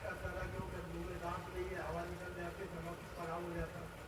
کا طرح جو کہ منہ میں دانت نہیں ہے، ہوا نکل جاتی ہے، نمک خراب ہو جاتا ہے.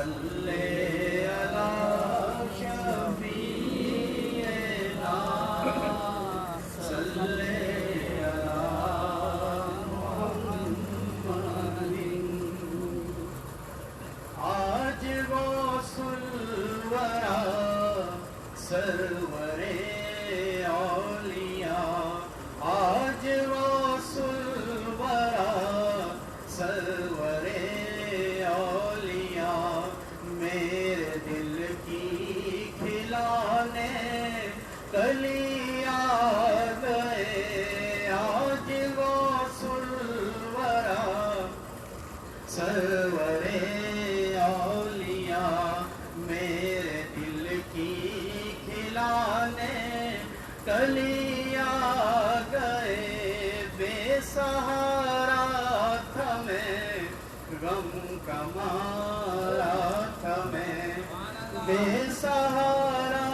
صلی علی شفیعنا صلی علی محمد آج غوث الورا سرور اولیاء آج غوث الورا سرور اولیاء میرے دل کی کھلانے کلی آ گئے آج غوث الورا سرور اولیاء میرے دل کی کھلانے کلی آ گئے بے سہارا تھا میں غم کا مارا تھا میں بے سہارا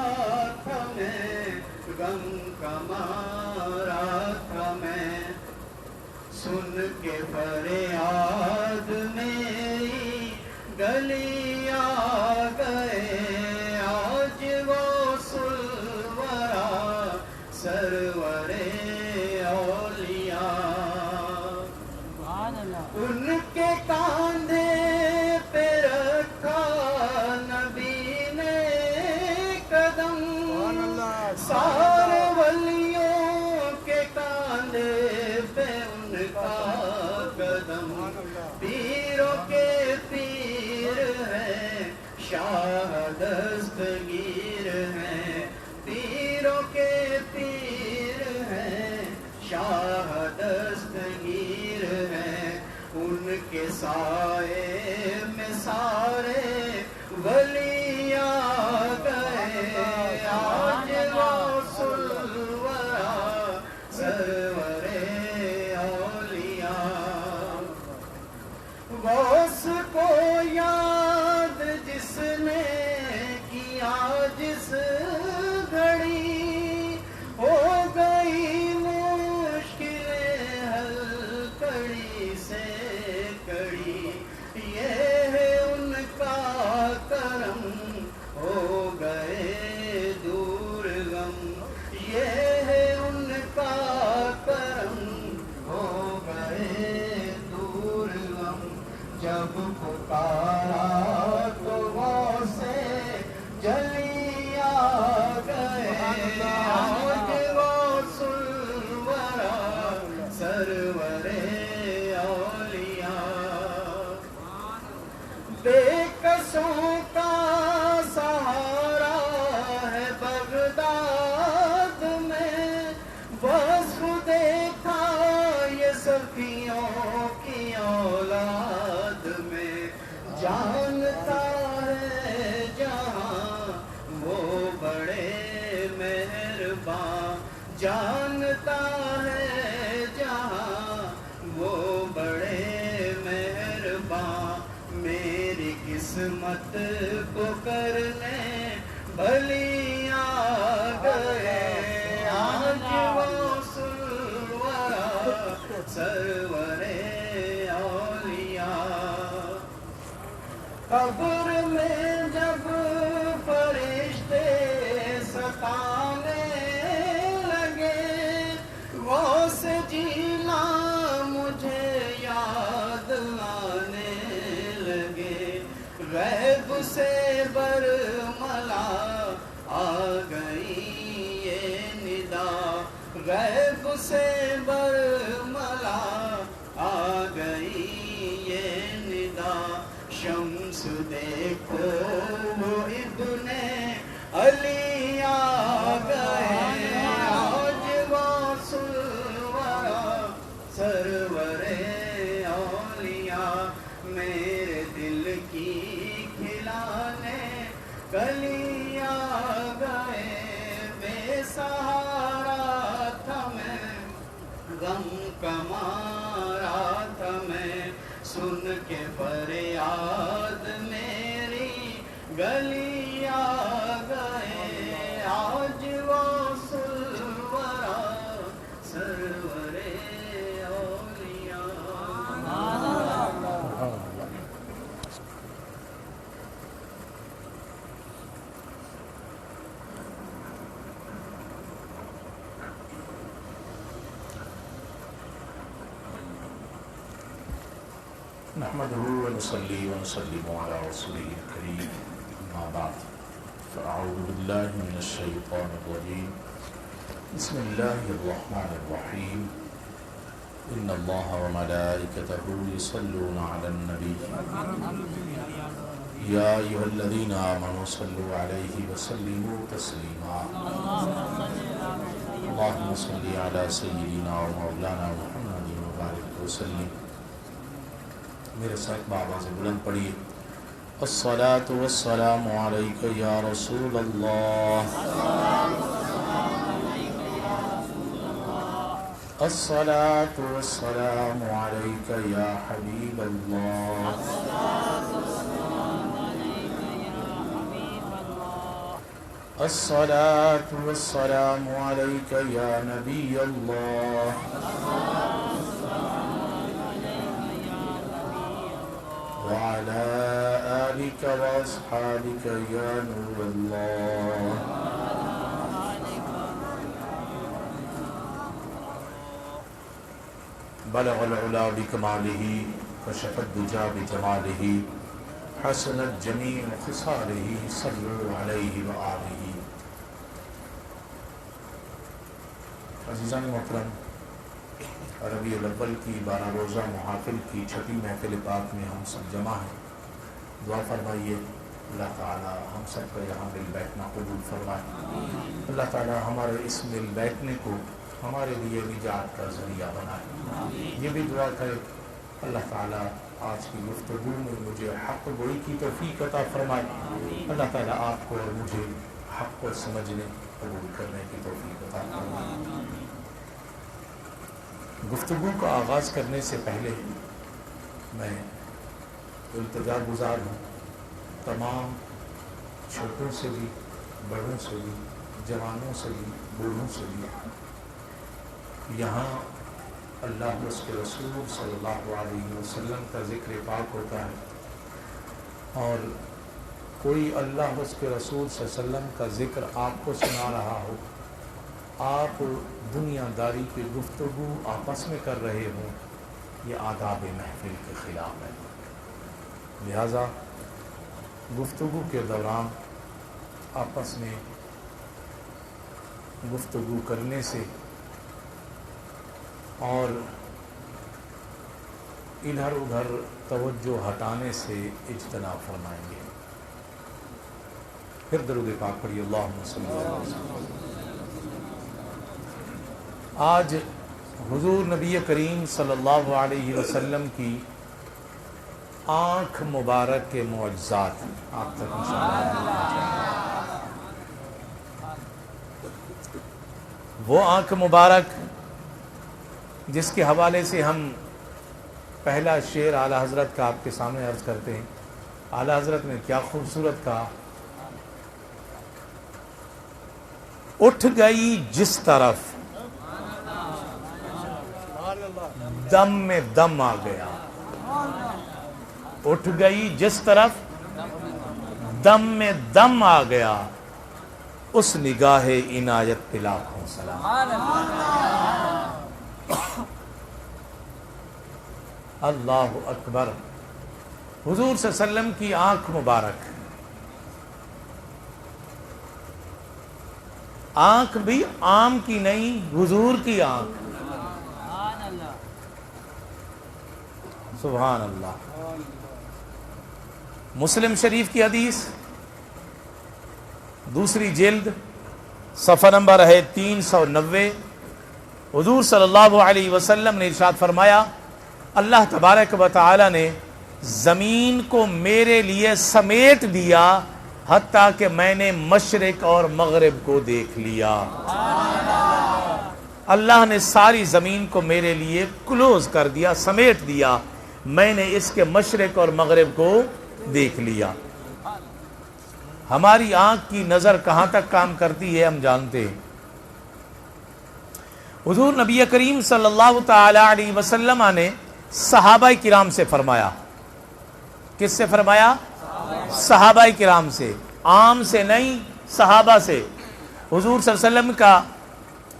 تھا میں غم کا مارا تھا میں سن کے فریاد میری گلی آ گئے آج غوث الورا سرور اولیاء ان کے کاندھے پہ رکھا نبی نے قدم سارے ولیوں کے کاندھے پہ ان کا قدم پیروں کے پیر ہیں شاہ دستگیر ہیں پیروں کے پیر ہیں شاہ دستگیر ہیں ان کے سائے میں سارے ولی آ گئے آج غوث الورا سرور اولیاء غوث کو یاد جس نے کیا جس گھڑی ہو گئی مشکلیں حل کڑی سے کڑی یہ ہے ان کا کرم ہو گئے دور غم یہ ہے ان کا کرم ہو گئے دور غم جب پکارا تو وہ سے جلی آ گئے آج غوث الورا سرور اولیاء بے کسوں کا سہارا ہے بغداد میں وصف دیکھا یہ صفیوں کی اولاد میں جانتا ہے جہاں وہ بڑے مہرباں جانتا ہے جہاں وہ بڑے مہرباں میری قسمت کو کرنے بھلی آ گئے آج غوث الورا سرور اولیاء قبر میں جب فرشتے ستانے لگے غوث جینا مجھے یاد آنے لگے غیب سے برملا آ گئی یہ ندا غیب سے برملا آ گئی یہ ندا شمس دیکھو وہ ابن علی آ گئے آج غوث الورا سرور اولیاء میرے دل کی کھلانے کلی آ گئے بے سہارا تھا میں غم کا مارا تھا میں سن کے فریاد میری گلی آ گئے آج غوث الورا سرور اولیاء نحمده ونصلي ونسلم على رسوله الكريم أما بعد فأعوذ بالله من الشيطان الرجيم بسم الله الرحمن الرحيم إن الله وملائكته يصلون على النبي يا أيها الذين آمنوا صلوا عليه وسلموا تسليما اللهم صل على سيدنا ومولانا محمد وبارك وسلم. میرے ساتھ بابا سے بلند پڑھیے الصلاة والسلام علیک یا رسول اللہ، الصلاة والسلام علیک یا حبیب اللہ، الصلاة والسلام علیک یا نبی اللہ، وعلى آلك وأصحابك يا نور الله. بلغ العلا بكماله كشف الدجى بجماله حسنت جميع خصاله صلوا عليه وآله. عزیزان محترم، ربیع الاول کی 12 روزہ محافل کی چھٹی محفل پاک میں ہم سب جمع ہیں. دعا فرمائیے اللہ تعالی ہم سب کا یہاں مل بیٹھنا قبول فرمائے. اللہ تعالی ہمارے اس مل بیٹھنے کو ہمارے لیے نجات کا ذریعہ بنائے. یہ بھی دعا کرے اللہ تعالی آج کی گفتگو میں مجھے حق گوئی کی توفیق عطا فرمائے. اللہ تعالی آپ کو اور مجھے حق کو سمجھنے قبول کرنے کی توفیق عطا فرمائے. گفتگو کا آغاز کرنے سے پہلے میں التجا گزار ہوں تمام چھوٹوں سے بھی، بڑوں سے بھی، جوانوں سے بھی، بوڑھوں سے بھی. یہاں اللہ و اس کے رسول صلی اللہ علیہ وسلم کا ذکر پاک ہوتا ہے، اور کوئی اللہ و اس کے رسول صلی اللہ علیہ وسلم کا ذکر آپ کو سنا رہا ہو، آپ دنیا داری کی گفتگو آپس میں کر رہے ہوں، یہ آداب محفل کے خلاف ہے. لہذا گفتگو کے دوران آپس میں گفتگو کرنے سے اور ادھر ادھر توجہ ہٹانے سے اجتناب فرمائیں گے. پھر درود پاک پڑھیے اللہم صلی اللہ علیہ وسلم. آج حضور نبی کریم صلی اللہ علیہ وسلم کی آنکھ مبارک کے معجزات آپ تک انشاءاللہ. وہ آنکھ مبارک جس کے حوالے سے ہم پہلا شعر اعلیٰ حضرت کا آپ کے سامنے عرض کرتے ہیں. اعلیٰ حضرت نے کیا خوبصورت کہا، اٹھ گئی جس طرف دم میں دم آ گیا. اٹھ گئی جس طرف دم میں دم آ گیا، اس نگاہ عنایت پہ لاکھوں سلام. اللہ اکبر. حضور صلی اللہ علیہ وسلم کی آنکھ مبارک، آنکھ بھی عام کی نہیں، حضور کی آنکھ. سبحان اللہ. مسلم شریف کی حدیث، دوسری جلد، صفحہ نمبر ہے 390. حضور صلی اللہ علیہ وسلم نے ارشاد فرمایا، اللہ تبارک و تعالی نے زمین کو میرے لیے سمیٹ دیا حتیٰ کہ میں نے مشرق اور مغرب کو دیکھ لیا. اللہ نے ساری زمین کو میرے لیے کلوز کر دیا، سمیٹ دیا، میں نے اس کے مشرق اور مغرب کو دیکھ لیا. ہماری آنکھ کی نظر کہاں تک کام کرتی ہے ہم جانتے ہیں. حضور نبی کریم صلی اللہ تعالی علیہ وسلم نے صحابہ کرام سے فرمایا. کس سے فرمایا؟ صحابہ کرام سے، عام سے نہیں، صحابہ سے. حضور صلی اللہ علیہ وسلم کا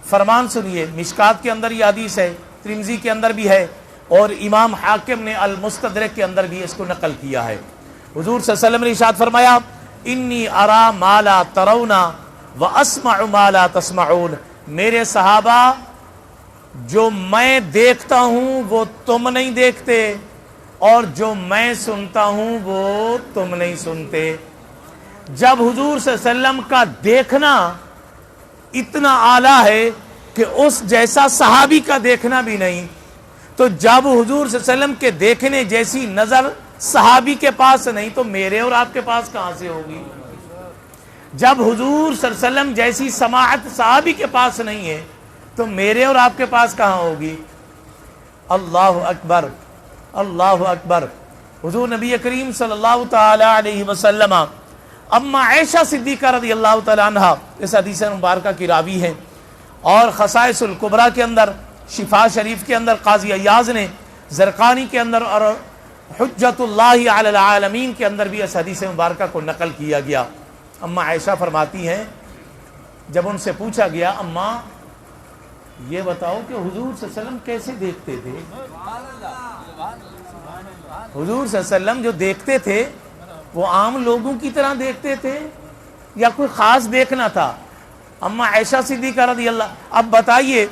فرمان سنیے. مشکات کے اندر یہ حدیث ہے، ترمذی کے اندر بھی ہے. اور امام حاکم نے المستدرک کے اندر بھی اس کو نقل کیا ہے۔ حضور صلی اللہ علیہ وسلم نے ارشاد فرمایا انی ارا ما لا ترون واسمع ما لا تسمعون، میرے صحابہ جو میں دیکھتا ہوں وہ تم نہیں دیکھتے، اور جو میں سنتا ہوں وہ تم نہیں سنتے۔ جب حضور صلی اللہ علیہ وسلم کا دیکھنا اتنا اعلیٰ ہے کہ اس جیسا صحابی کا دیکھنا بھی نہیں، تو جب حضور صلی اللہ علیہ وسلم کے دیکھنے جیسی نظر صحابی کے پاس نہیں تو میرے اور آپ کے پاس کہاں سے ہوگی؟ جب حضور صلی اللہ علیہ وسلم جیسی سماعت صحابی کے پاس نہیں ہے تو میرے اور آپ کے پاس کہاں ہوگی؟ اللہ اکبر، اللہ اکبر۔ حضور نبی کریم صلی اللہ تعالی علیہ وسلم اما عائشہ صدیقہ رضی اللہ تعالی عنہ اس حدیث مبارکہ کی راوی ہیں، اور خصائص الکبریٰ کے اندر، شفا شریف کے اندر قاضی ایاز نے، زرقانی کے اندر اور حجت اللہ علی العالمین کے اندر بھی اس حدیث مبارکہ کو نقل کیا گیا۔ اما عائشہ فرماتی ہیں جب ان سے پوچھا گیا اما یہ بتاؤ کہ حضور صلی اللہ علیہ وسلم کیسے دیکھتے تھے؟ حضور صلی اللہ علیہ وسلم جو دیکھتے تھے وہ عام لوگوں کی طرح دیکھتے تھے یا کوئی خاص دیکھنا تھا؟ اما عائشہ صدیقہ رضی اللہ، اب بتائیے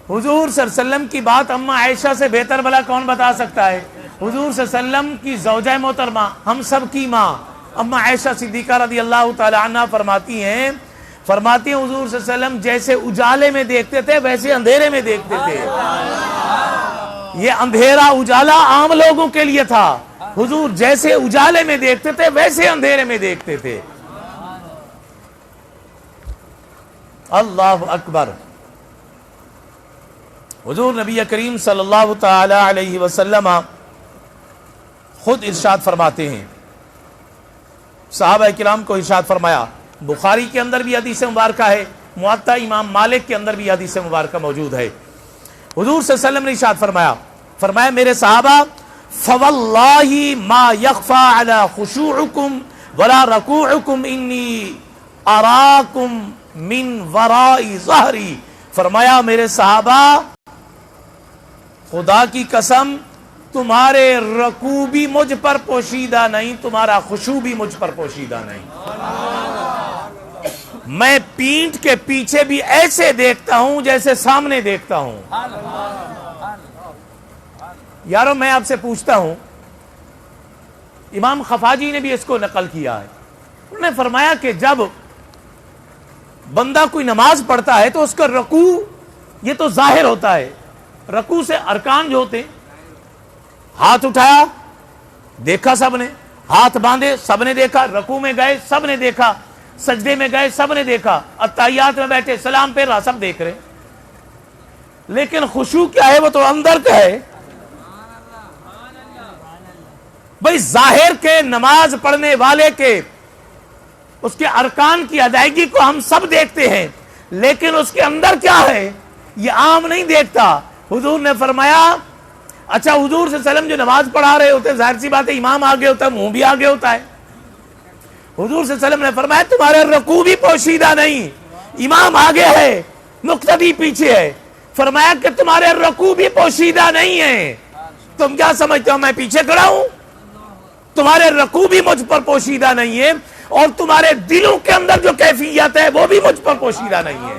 حضور صلی اللہ علیہ وسلم کی بات اما عائشہ سے بہتر بھلا کون بتا سکتا ہے؟ حضور صلی اللہ علیہ وسلم کی زوجہ محترمہ، ہم سب کی ماں اما عائشہ صدیقہ رضی اللہ تعالی عنہ فرماتی ہیں حضور صلی اللہ علیہ وسلم جیسے اجالے میں دیکھتے تھے ویسے اندھیرے میں دیکھتے تھے۔ یہ اندھیرا اجالا عام لوگوں کے لیے تھا، حضور جیسے اجالے میں دیکھتے تھے ویسے اندھیرے میں دیکھتے تھے۔ اللہ اکبر۔ حضور نبی کریم صلی اللہ تعالی علیہ وسلم خود ارشاد فرماتے ہیں، صحابہ کرام کو ارشاد فرمایا، بخاری کے اندر بھی حدیث مبارکہ ہے، موطا امام مالک کے اندر بھی حدیث مبارکہ موجود ہے۔ حضور صلی اللہ علیہ وسلم نے ارشاد فرمایا میرے صحابہ فواللہ ما یخفى علی خشوعکم ولا رکوعکم انی اراکم من وراء ظہری، فرمایا میرے صحابہ خدا کی قسم تمہارے رکوع بھی مجھ پر پوشیدہ نہیں، تمہارا خشوع بھی مجھ پر پوشیدہ نہیں، میں پینٹ کے پیچھے بھی ایسے دیکھتا ہوں جیسے سامنے دیکھتا ہوں۔ یارو میں آپ سے پوچھتا ہوں، امام خفاجی نے بھی اس کو نقل کیا ہے، انہوں نے فرمایا کہ جب بندہ کوئی نماز پڑھتا ہے تو اس کا رکوع یہ تو ظاہر ہوتا ہے، رکوع سے ارکان جو ہوتے ہیں، ہاتھ اٹھایا دیکھا سب نے، ہاتھ باندھے سب نے دیکھا، رکوع میں گئے سب نے دیکھا، سجدے میں گئے سب نے دیکھا، اتحیات میں بیٹھے سلام پہ رہا سب دیکھ رہے، لیکن خشوع کیا ہے وہ تو اندر کا ہے۔ بھئی ظاہر کے نماز پڑھنے والے کے اس کے ارکان کی ادائیگی کو ہم سب دیکھتے ہیں، لیکن اس کے اندر کیا ہے یہ عام نہیں دیکھتا۔ حضور نے فرمایا اچھا حضور صلی اللہ علیہ وسلم جو نماز پڑھا رہے ہوتے ظاہر سی بات ہے امام آگے ہوتا ہے، منہ بھی آگے ہوتا ہے، حضور صلی اللہ علیہ وسلم نے فرمایا تمہارے رکوع بھی پوشیدہ نہیں، امام آگے ہے مقتدی پیچھے ہے، فرمایا کہ تمہارے رکوع بھی پوشیدہ نہیں ہے، تم کیا سمجھتے ہو میں پیچھے کھڑا ہوں؟ تمہارے رکوع بھی مجھ پر پوشیدہ نہیں ہے، اور تمہارے دلوں کے اندر جو کیفیت ہے وہ بھی مجھ پر پوشیدہ نہیں ہے۔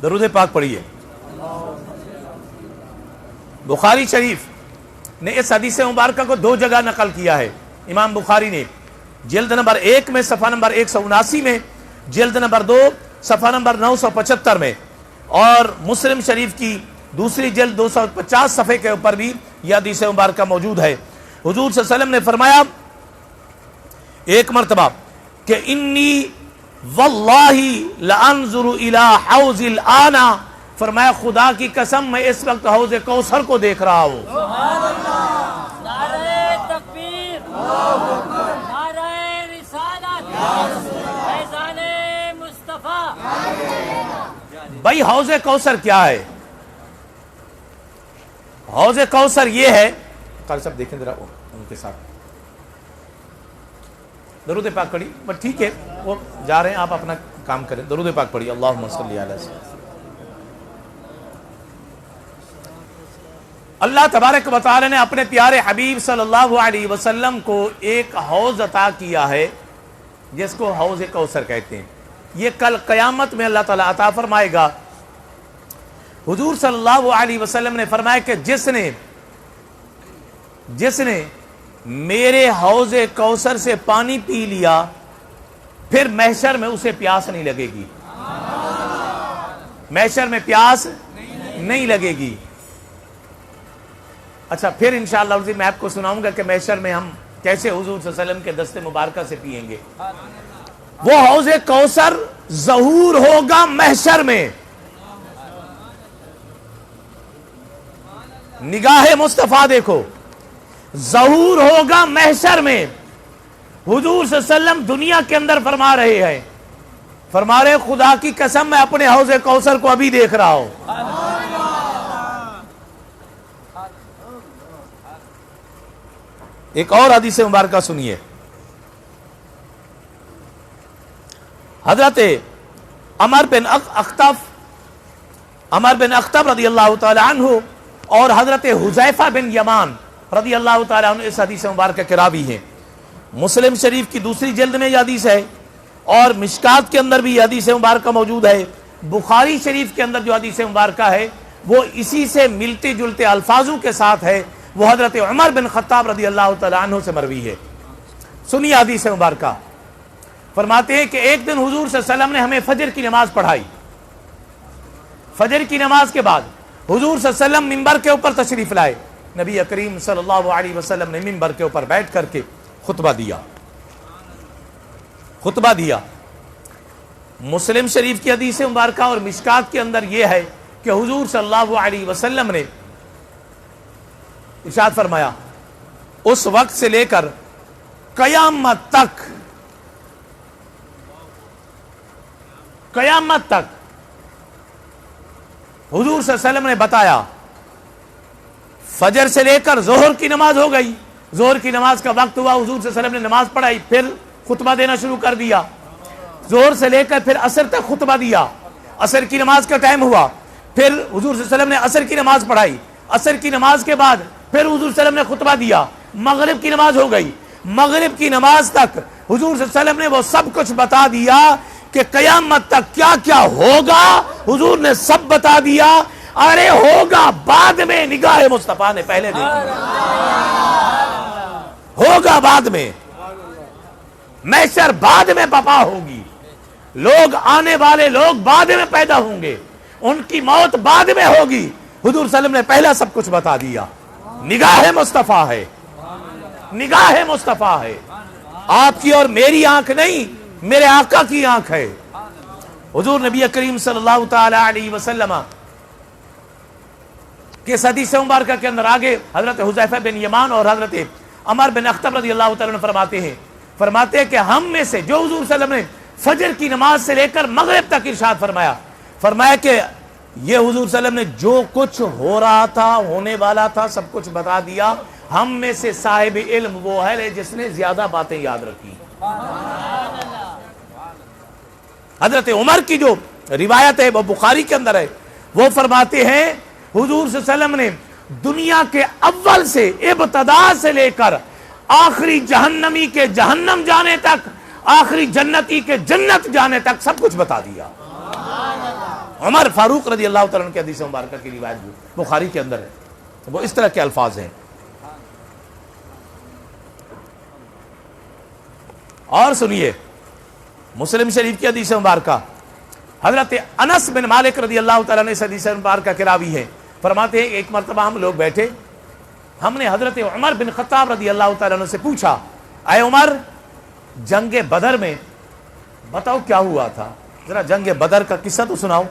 درود پاک پڑھیے۔ بخاری شریف نے اس حدیث مبارکہ کو دو جگہ نقل کیا ہے۔ امام بخاری نے جلد نمبر 1 میں صفحہ نمبر 179 میں، جلد نمبر 2 صفحہ نمبر 975 میں، اور مسلم شریف کی دوسری جلد 250 صفحے کے اوپر بھی یہ حدیث مبارکہ موجود ہے۔ حضور صلی اللہ علیہ وسلم نے فرمایا ایک مرتبہ کہ انی واللہ لانظر الی حوض الآن، فرمایا خدا کی قسم میں اس وقت حوض کوثر کو دیکھ رہا ہوں۔ نعرہ تکبیر، نعرہ رسالت، فیضان مصطفیٰ۔ بھائی حوض کوثر کیا ہے؟ حوض کوثر یہ ہے، قاری صاحب دیکھیں ذرا ان کے ساتھ درود پاک پڑھی، بس ٹھیک ہے وہ جا رہے ہیں آپ اپنا کام کریں. درود پاک پڑھیے. اللہم صلی علی سیدنا. اللہ تبارک و تعالی نے اپنے پیارے حبیب صلی اللہ علیہ وسلم کو ایک حوض عطا کیا ہے جس کو حوض کوثر کہتے ہیں. یہ کل قیامت میں اللہ تعالیٰ عطا فرمائے گا. حضور صلی اللہ علیہ وسلم نے فرمایا کہ جس نے میرے حوض کوثر سے پانی پی لیا پھر محشر میں اسے پیاس نہیں لگے گی. محشر میں پیاس نہیں لگے گی. اچھا پھر انشاءاللہ میں آپ کو سناؤں گا کہ محشر میں ہم کیسے حضور صلی اللہ علیہ وسلم کے دست مبارکہ سے پئیں گے. وہ حوض کوثر ظہور ہوگا محشر میں. نگاہ مصطفیٰ دیکھو, ظہور ہوگا محشر میں. حضور صلی اللہ علیہ وسلم دنیا کے اندر فرما رہے ہیں, فرما رہے خدا کی قسم میں اپنے حوض کوثر کو ابھی دیکھ رہا ہوں. ایک اور حدیث مبارکہ سنیے. حضرت عمر بن اخطب رضی اللہ تعالی عنہ اور حضرت حذیفہ بن یمان رضی اللہ تعالی عنہ اس حدیث مبارکہ کے راوی ہیں. مسلم شریف کی دوسری جلد میں یہ حدیث ہے اور مشکات کے اندر بھی یہ حدیث مبارکہ موجود ہے. بخاری شریف کے اندر جو حدیث مبارکہ ہے وہ اسی سے ملتے جلتے الفاظوں کے ساتھ ہے. وہ حضرت عمر بن خطاب رضی اللہ تعالی عنہ سے مروی ہے. سنیے حدیث مبارکہ. فرماتے ہیں کہ ایک دن حضور صلی اللہ علیہ وسلم نے ہمیں فجر کی نماز پڑھائی. فجر کی نماز کے بعد حضور صلی اللہ علیہ وسلم منبر کے اوپر تشریف لائے. نبی کریم صلی اللہ علیہ وسلم نے منبر کے اوپر بیٹھ کر کے خطبہ دیا. مسلم شریف کی حدیث مبارکہ اور مشکات کے اندر یہ ہے کہ حضور صلی اللہ علیہ وسلم نے ارشاد فرمایا اس وقت سے لے کر قیامت تک حضور صلی اللہ علیہ وسلم نے بتایا. فجر سے لے کر ظہر کی نماز ہو گئی, ظہر کی نماز کا وقت ہوا, حضور صلی اللہ علیہ وسلم نے نماز پڑھائی, پھر خطبہ دینا شروع کر دیا. ظہر سے لے کر پھر عصر تک خطبہ دیا. عصر کی نماز کا ٹائم ہوا, پھر حضور صلی اللہ علیہ وسلم نے عصر کی نماز پڑھائی. عصر کی نماز کے بعد پھر حضور صلی اللہ علیہ وسلم نے خطبہ دیا. مغرب کی نماز ہو گئی. مغرب کی نماز تک حضور صلی اللہ علیہ وسلم نے وہ سب کچھ بتا دیا کہ قیامت تک کیا کیا ہوگا. حضور نے سب بتا دیا. ارے ہوگا بعد میں, نگاہ مصطفیٰ نے پہلے دیکھ لیا. ہوگا بعد میں, محشر بعد میں بپا ہوگی, لوگ آنے والے لوگ بعد میں پیدا ہوں گے, ان کی موت بعد میں ہوگی. حضور صلی اللہ علیہ وسلم نے پہلا سب کچھ بتا دیا. نگاہ مصطفیٰ ہے, نگاہ مصطفیٰ ہے. آپ کی اور میری آنکھ نہیں, میرے آقا کی آنکھ ہے. حضور نبی کریم صلی اللہ تعالی علیہ وسلم کے حدیث مبارکہ کے اندر آگے حضرت حذیفہ بن یمان اور حضرت عمر بن اخطب رضی اللہ تعالی عنہ فرماتے ہیں کہ ہم میں سے جو حضور صلی اللہ علیہ وسلم نے فجر کی نماز سے لے کر مغرب تک ارشاد فرمایا کہ یہ حضور صلی اللہ علیہ وسلم نے جو کچھ ہو رہا تھا, ہونے والا تھا, سب کچھ بتا دیا. ہم میں سے صاحب علم وہ ہے جس نے زیادہ باتیں یاد رکھی. حضرت عمر کی جو روایت ہے وہ بخاری کے اندر ہے. وہ فرماتے ہیں حضور صلی اللہ علیہ وسلم نے دنیا کے اول سے ابتدا سے لے کر آخری جہنمی کے جہنم جانے تک, آخری جنتی کے جنت جانے تک سب کچھ بتا دیا. عمر فاروق رضی اللہ تعالیٰ عنہ کے حدیث مبارکہ کی روایت جو بخاری کے اندر ہے وہ اس طرح کے الفاظ ہیں. اور سنیے مسلم شریف کی حدیث مبارکہ. حضرت انس بن مالک رضی اللہ تعالیٰ نے اس حدیث مبارکہ کے راوی ہیں. فرماتے ہیں ایک مرتبہ ہم لوگ بیٹھے, ہم نے حضرت عمر بن خطاب رضی اللہ تعالیٰ عنہ سے پوچھا, اے عمر جنگ بدر میں بتاؤ کیا ہوا تھا, ذرا جنگ بدر کا قصہ تو سناؤ.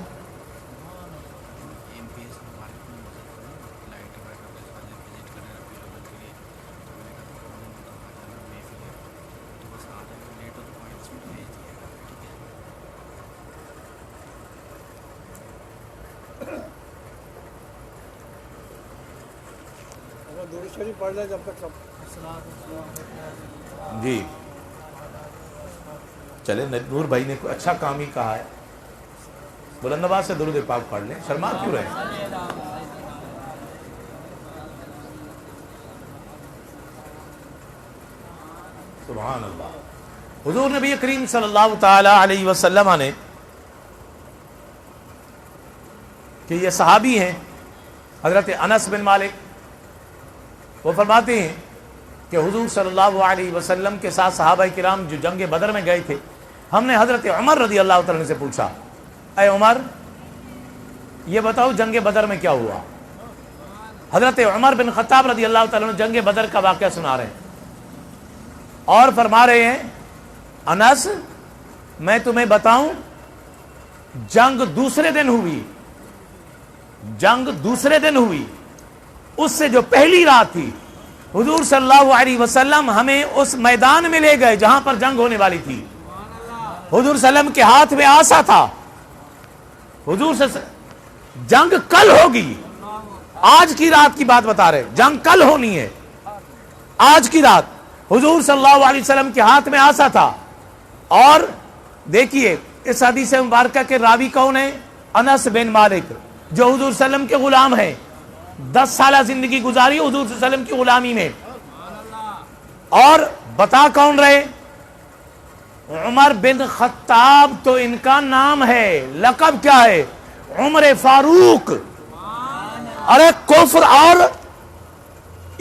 پڑھ لیں جب تک سب. جی چلے نور بھائی نے کوئی اچھا کام ہی کہا ہے، بلند آواز سے درود پاک پڑھ لیں، شرما کیوں رہے؟ سبحان اللہ۔ حضور نبی کریم صلی اللہ تعالی علیہ وسلم نے کہ یہ صحابی ہیں حضرت انس بن مالک، وہ فرماتے ہیں کہ حضور صلی اللہ علیہ وسلم کے ساتھ صحابہ کرام جو جنگ بدر میں گئے تھے، ہم نے حضرت عمر رضی اللہ تعالیٰ عنہ سے پوچھا، اے عمر یہ بتاؤ جنگ بدر میں کیا ہوا؟ حضرت عمر بن خطاب رضی اللہ تعالیٰ عنہ جنگ بدر کا واقعہ سنا رہے ہیں اور فرما رہے ہیں، انس میں تمہیں بتاؤں جنگ دوسرے دن ہوئی، جنگ دوسرے دن ہوئی، اس سے جو پہلی رات تھی حضور صلی اللہ علیہ وسلم ہمیں اس میدان میں لے گئے جہاں پر جنگ ہونے والی تھی۔ حضور صلی اللہ علیہ وسلم کے ہاتھ میں آسا تھا، حضور صلی اللہ علیہ وسلم جنگ کل ہوگی، آج کی رات کی بات بتا رہے، جنگ کل ہونی ہے، آج کی رات حضور صلی اللہ علیہ وسلم کے ہاتھ میں آسا تھا۔ اور دیکھیے اس حدیث مبارکہ کے راوی کون ہیں؟ انس بن مالک، جو حضور صلی اللہ علیہ وسلم کے غلام ہیں، 10 سالہ زندگی گزاری حضور صلی اللہ علیہ وسلم کی غلامی میں۔ اور بتا کون رہے؟ عمر بن خطاب تو ان کا نام ہے، لقب کیا ہے؟ عمر فاروق۔ ارے کفر اور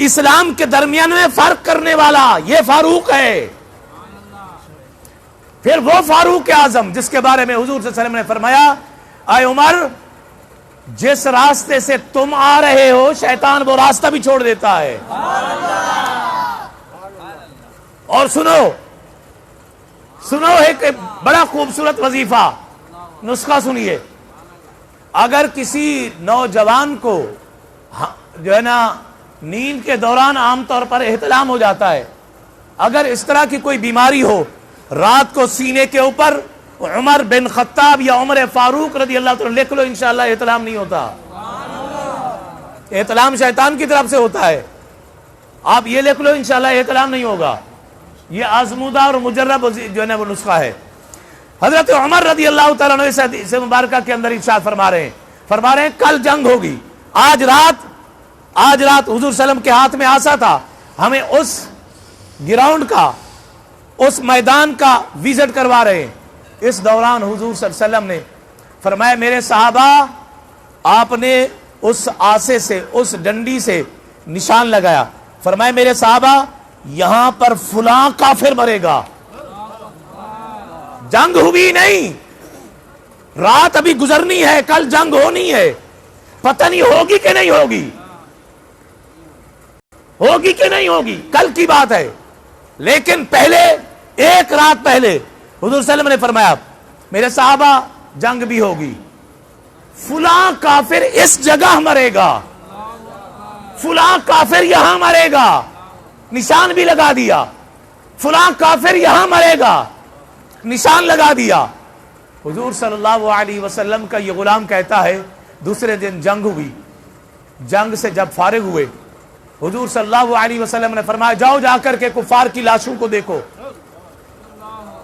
اسلام کے درمیان میں فرق کرنے والا یہ فاروق ہے، پھر وہ فاروق اعظم جس کے بارے میں حضور صلی اللہ علیہ وسلم نے فرمایا، اے عمر جس راستے سے تم آ رہے ہو شیطان وہ راستہ بھی چھوڑ دیتا ہے۔ اور سنو ایک بڑا خوبصورت وظیفہ، نسخہ سنیے، اگر کسی نوجوان کو جو ہے نا نیند کے دوران عام طور پر احتلام ہو جاتا ہے، اگر اس طرح کی کوئی بیماری ہو، رات کو سینے کے اوپر عمر بن خطاب یا عمر فاروق رضی اللہ تعالیٰ لکھ لو، انشاءاللہ احتلام نہیں ہوتا، احتلام شیطان کی طرف سے ہوتا ہے، آپ یہ لکھ لو انشاءاللہ احتلام نہیں ہوگا، یہ آزمودہ اور مجرب جو ہے نا وہ نسخہ ہے۔ حضرت عمر رضی اللہ تعالیٰ عنہ اس حدیث مبارکہ کے اندر ارشاد فرما رہے ہیں کل جنگ ہوگی، آج رات حضور صلی اللہ علیہ وسلم کے ہاتھ میں آسا تھا، ہمیں اس گراؤنڈ کا، اس میدان کا وزٹ کروا رہے ہیں۔ اس دوران حضور صلی اللہ علیہ وسلم نے فرمایا، میرے صحابہ آپ نے اس آسے سے، اس ڈنڈی سے نشان لگایا، فرمایا میرے صحابہ یہاں پر فلاں کافر مرے گا۔ جنگ ہوئی نہیں، رات ابھی گزرنی ہے، کل جنگ ہونی ہے، پتہ نہیں ہوگی کہ نہیں ہوگی، ہوگی کہ نہیں ہوگی، کل کی بات ہے، لیکن پہلے ایک رات پہلے حضور صلی اللہ علیہ وسلم نے فرمایا میرے صحابہ جنگ بھی ہوگی، فلاں کافر اس جگہ مرے گا، فلاں کافر یہاں مرے گا، نشان بھی لگا دیا، فلاں کافر یہاں مرے گا، نشان لگا دیا۔ حضور صلی اللہ علیہ وسلم کا یہ غلام کہتا ہے دوسرے دن جنگ ہوئی، جنگ سے جب فارغ ہوئے حضور صلی اللہ علیہ وسلم نے فرمایا جاؤ جا کر کے کفار کی لاشوں کو دیکھو،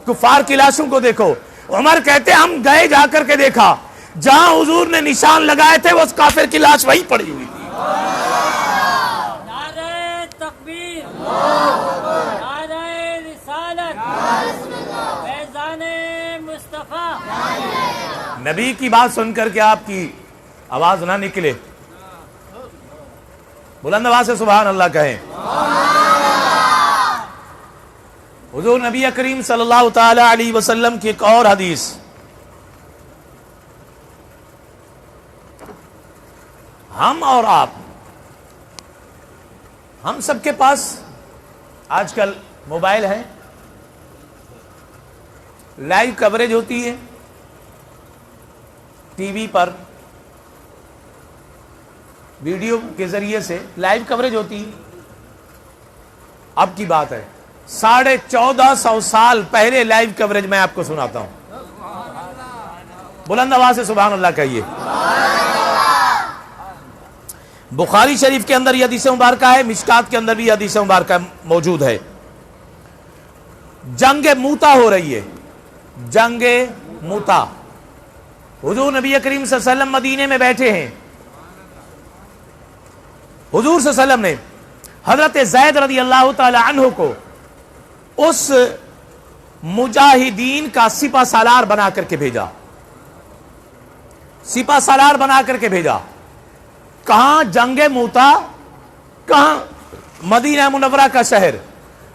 کفار کی لاشوں کو دیکھو۔ عمر کہتے ہم گئے، جا کر کے دیکھا جہاں حضور نے نشان لگائے تھے وہ اس کافر کی لاش وہی پڑی ہوئی تھی۔ نعرہ تکبیر، نعرہ رسالت، فیضان مصطفیٰ۔ نبی کی بات سن کر کے آپ کی آواز نہ نکلے، بلند آواز سے سبحان اللہ کہیں۔ حضور نبی کریم صلی اللہ تعالی علیہ وسلم کی ایک اور حدیث، ہم اور آپ، ہم سب کے پاس آج کل موبائل ہے، لائیو کوریج ہوتی ہے ٹی وی پر، ویڈیو کے ذریعے سے لائیو کوریج ہوتی ہے۔ اب کی بات ہے 1450 سال پہلے لائیو کوریج میں آپ کو سناتا ہوں، بلند آواز سے سبحان اللہ کہیے۔ بخاری شریف کے اندر یہ حدیث مبارکہ ہے، مشکات کے اندر بھی یہ حدیث مبارکہ موجود ہے۔ جنگ موتا ہو رہی ہے، جنگ موتا. حضور نبی کریم صلی اللہ علیہ وسلم مدینے میں بیٹھے ہیں. حضور صلی اللہ علیہ وسلم نے حضرت زید رضی اللہ تعالی عنہ کو اس مجاہدین کا سپہ سالار بنا کر کے بھیجا. سپہ سالار بنا کر کے بھیجا. کہاں؟ جنگ موتا. کہاں؟ مدینہ منورہ کا شہر.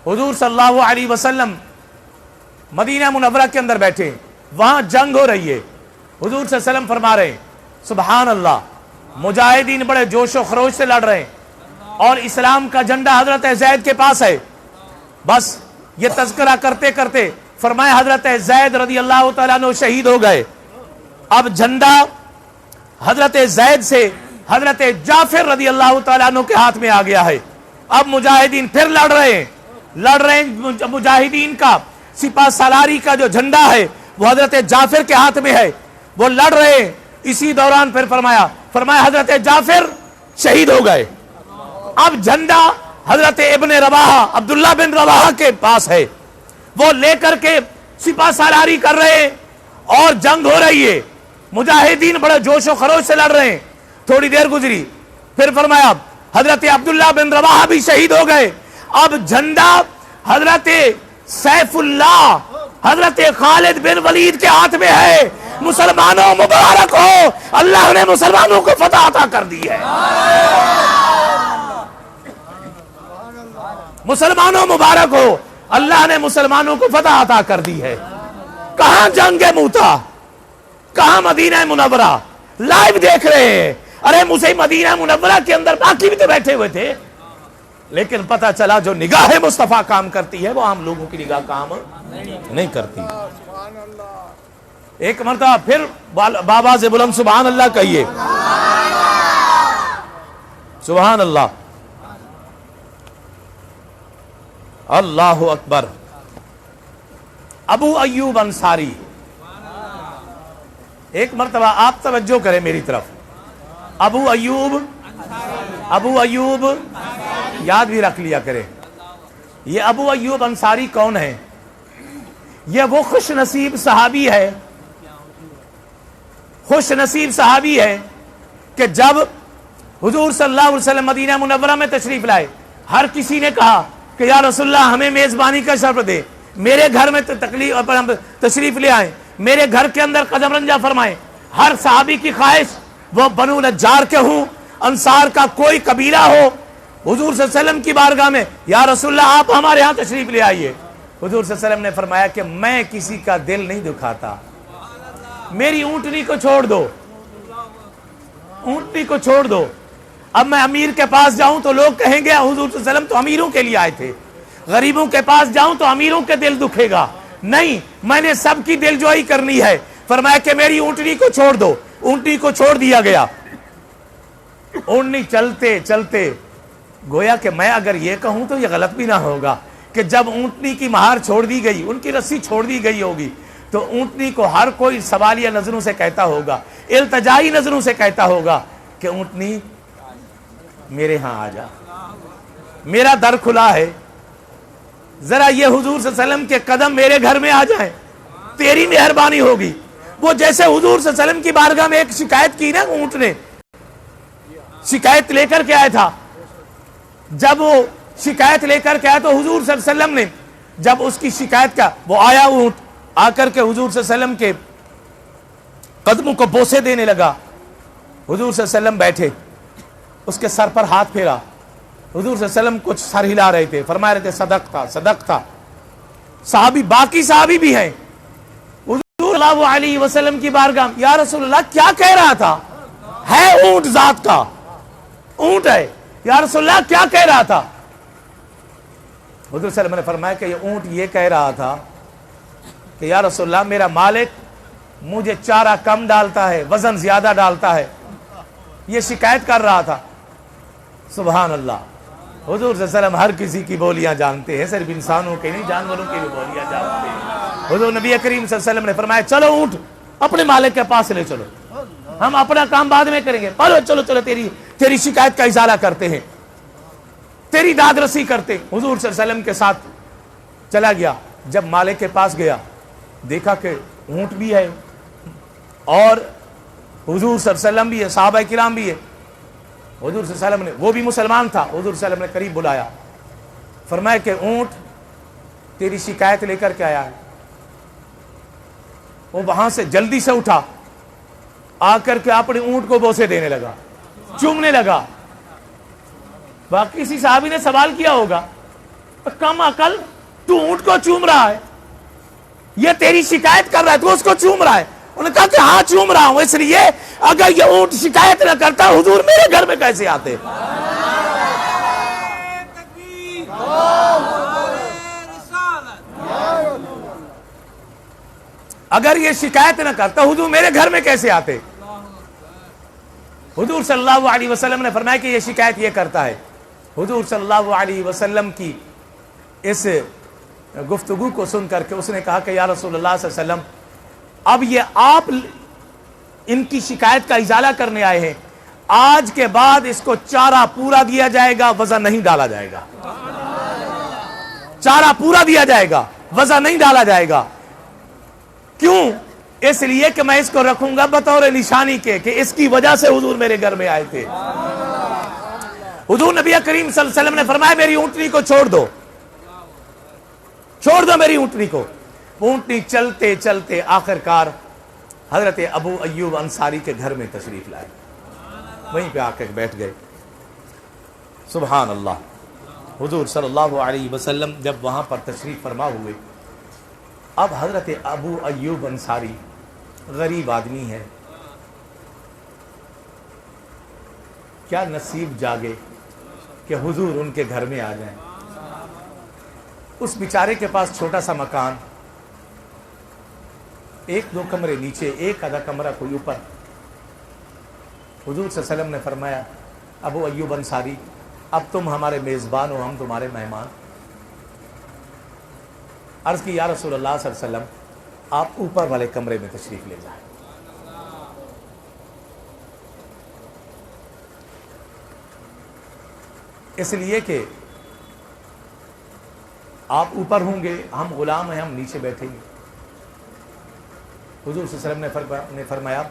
حضور صلی اللہ علیہ وسلم مدینہ منورہ کے اندر بیٹھے, وہاں جنگ ہو رہی ہے. حضور صلی اللہ علیہ وسلم فرما رہے ہیں سبحان اللہ, مجاہدین بڑے جوش و خروش سے لڑ رہے ہیں اور اسلام کا جھنڈا حضرت زید کے پاس ہے. بس یہ تذکرہ کرتے کرتے فرمایا حضرت زید رضی اللہ تعالیٰ عنہ شہید ہو گئے. اب جھنڈا حضرت زید سے حضرت جعفر رضی اللہ تعالیٰ عنہ کے ہاتھ میں آ گیا ہے. اب مجاہدین پھر لڑ رہے ہیں. مجاہدین کا سپہ سالاری کا جو جھنڈا ہے وہ حضرت جعفر کے ہاتھ میں ہے. وہ لڑ رہے ہیں. اسی دوران پھر فرمایا حضرت جعفر شہید ہو گئے. اب جھنڈا حضرت ابن رواحہ عبداللہ بن رواحہ کے پاس ہے. وہ لے کر کے سپہ سالاری کر رہے ہیں اور جنگ ہو رہی ہے. مجاہدین بڑے جوش و خروش سے لڑ رہے ہیں. تھوڑی دیر گزری, پھر فرمایا حضرت عبداللہ بن رواحہ بھی شہید ہو گئے. اب جھنڈا حضرت سیف اللہ حضرت خالد بن ولید کے ہاتھ میں ہے. مسلمانوں مبارک ہو, اللہ نے مسلمانوں کو فتح عطا کر دی ہے. مسلمانوں مبارک ہو, اللہ نے مسلمانوں کو فتح عطا کر دی ہے. کہاں جنگ موتا, کہاں مدینہ منورہ, لائیو دیکھ رہے ہیں. ارے مدینہ منورہ کے اندر باقی بھی تو بیٹھے ہوئے تھے, لیکن پتہ چلا جو نگاہ مصطفیٰ کام کرتی ہے وہ عام لوگوں کی نگاہ کام نہیں کرتی. ایک مرتبہ پھر بابا سے بلند سبحان اللہ کہیے, سبحان اللہ, اللہ اکبر. ابو ایوب انصاری, ایک مرتبہ آپ توجہ کریں میری طرف. ابو ایوب یاد بھی رکھ لیا کرے. یہ ابو ایوب انصاری کون ہے؟ یہ وہ خوش نصیب صحابی ہے, خوش نصیب صحابی ہے کہ جب حضور صلی اللہ علیہ وسلم مدینہ منورہ میں تشریف لائے, ہر کسی نے کہا کہ یا رسول اللہ ہمیں میزبانی کا شرف دے, میرے گھر میں تشریف لے آئیں, میرے گھر کے اندر قدم رنجہ فرمائیں. ہر صحابی کی خواہش وہ بنو نجار کے ہوں, انصار کا کوئی قبیلہ ہو, حضور صلی اللہ علیہ وسلم کی بارگاہ میں یا رسول اللہ آپ ہمارے ہاں تشریف لے آئیے. حضور صلی اللہ علیہ وسلم نے فرمایا کہ میں کسی کا دل نہیں دکھاتا, میری اونٹنی کو چھوڑ دو, اونٹنی کو چھوڑ دو. اب میں امیر کے پاس جاؤں تو لوگ کہیں گے حضور صلی اللہ علیہ وسلم تو امیروں کے لیے آئے تھے, غریبوں کے پاس جاؤں تو امیروں کے دل دکھے گا. نہیں, میں نے سب کی دل جوئی کرنی ہے. فرمایا کہ میری اونٹنی کو چھوڑ دو. اونٹنی کو چھوڑ دیا گیا. اونٹنی چلتے چلتے, گویا کہ میں اگر یہ کہوں تو یہ غلط بھی نہ ہوگا کہ جب اونٹنی کی مہار چھوڑ دی گئی, ان کی رسی چھوڑ دی گئی ہوگی, تو اونٹنی کو ہر کوئی سوالیہ نظروں سے کہتا ہوگا, التجائی نظروں سے کہتا ہوگا کہ اونٹنی میرے ہاں آ جا, میرا در کھلا ہے, ذرا یہ حضور صلی اللہ علیہ وسلم کے قدم میرے گھر میں آ جائیں, تیری مہربانی ہوگی. وہ جیسے حضور صلی اللہ علیہ وسلم کی بارگاہ میں ایک شکایت کی نا, اونٹ نے شکایت لے کر کے آیا تھا. جب وہ شکایت لے کر کے آیا تو حضور صلی اللہ علیہ وسلم نے جب اس کی شکایت کا, وہ آیا اونٹ آ کر کے حضور صلی اللہ علیہ وسلم کے قدموں کو بوسے دینے لگا. حضور صلی اللہ علیہ وسلم بیٹھے, اس کے سر پر ہاتھ پھیرا. حضور صلی اللہ علیہ وسلم کچھ سر ہلا رہے تھے, فرما رہے تھے صدق تھا, صدق تھا. صحابی, باقی صحابی بھی ہیں. حضور صلی اللہ علیہ وسلم کی بارگاہ, یا رسول اللہ کیا کہہ رہا تھا؟ ہے اونٹ ذات کا, اونٹ ہے, یا رسول اللہ کیا کہہ رہا تھا؟ حضور صلی اللہ علیہ وسلم نے فرمایا کہ یہ اونٹ یہ کہہ رہا تھا کہ یا رسول اللہ میرا مالک مجھے چارہ کم ڈالتا ہے, وزن زیادہ ڈالتا ہے. یہ شکایت کر رہا تھا. سبحان اللہ. حضور صلی اللہ علیہ وسلم ہر کسی کی بولیاں جانتے ہیں, صرف انسانوں کے نہیں جانوروں کی بھی بولیاں جانتے ہیں. حضور نبی کریم صلی اللہ علیہ وسلم نے فرمایا چلو اونٹ اپنے مالک کے پاس لے چلو, ہم اپنا کام بعد میں کریں گے, چلو چلو تیری شکایت کا ازالہ کرتے ہیں, تیری داد رسی کرتے. حضور صلی اللہ علیہ وسلم کے ساتھ چلا گیا. جب مالک کے پاس گیا, دیکھا کہ اونٹ بھی ہے اور حضور صلی اللہ علیہ وسلم بھی ہے, صحابہ کرام بھی ہے. حضور صلی اللہ علیہ وسلم نے, وہ بھی مسلمان تھا, حضور صلی اللہ علیہ وسلم نے قریب بلایا, فرمایا کہ اونٹ تیری شکایت لے کر کے آیا ہے. وہ وہاں سے جلدی سے اٹھا, آ کر کے اپنے اونٹ کو بوسے دینے لگا, چومنے لگا. باقی کسی صحابی نے سوال کیا ہوگا, کم عقل, تو اونٹ کو چوم رہا ہے, یہ تیری شکایت کر رہا ہے, تو اس کو چوم رہا ہے. انہوں نے کہا کہ ہاں چوم رہا ہوں, اس لیے اگر یہ اونٹ شکایت نہ کرتا حضور میرے گھر میں کیسے آتے. اگر یہ شکایت نہ کرتا حضور میرے گھر میں کیسے آتے. حضور صلی اللہ علیہ وسلم نے فرمایا کہ یہ شکایت یہ کرتا ہے. حضور صلی اللہ علیہ وسلم کی اس گفتگو کو سن کر کے اس نے کہا کہ یا رسول اللہ صلی اللہ علیہ وسلم, اب یہ آپ ان کی شکایت کا ازالہ کرنے آئے ہیں, آج کے بعد اس کو چارہ پورا دیا جائے گا, وزن نہیں ڈالا جائے گا. چارہ پورا دیا جائے گا, وزن نہیں ڈالا جائے گا. کیوں؟ اس لیے کہ میں اس کو رکھوں گا بطور نشانی کے کہ اس کی وجہ سے حضور میرے گھر میں آئے تھے. حضور نبی کریم صلی اللہ علیہ وسلم نے فرمایا میری اونٹنی کو چھوڑ دو, چھوڑ دو میری اونٹنی کو. اونٹنی چلتے چلتے آخر کار حضرت ابو ایوب انصاری کے گھر میں تشریف لائے, وہیں پہ آ کے بیٹھ گئے. سبحان اللہ. حضور صلی اللہ علیہ وسلم جب وہاں پر تشریف فرما ہوئے, اب حضرت ابو ایوب انصاری غریب آدمی ہے, کیا نصیب جاگے کہ حضور ان کے گھر میں آ جائیں. اس بیچارے کے پاس چھوٹا سا مکان, ایک دو کمرے نیچے, ایک آدھا کمرہ کوئی اوپر. حضور صلی اللہ علیہ وسلم نے فرمایا ابو ایوب انصاری اب تم ہمارے میزبان ہو, ہم تمہارے مہمان. عرض کی یا رسول اللہ صلی اللہ علیہ وسلم آپ اوپر والے کمرے میں تشریف لے جائیں. اس لیے کہ آپ اوپر ہوں گے, ہم غلام ہیں, ہم نیچے بیٹھیں گے. حضور صلی اللہ علیہ وسلم نے فرمایا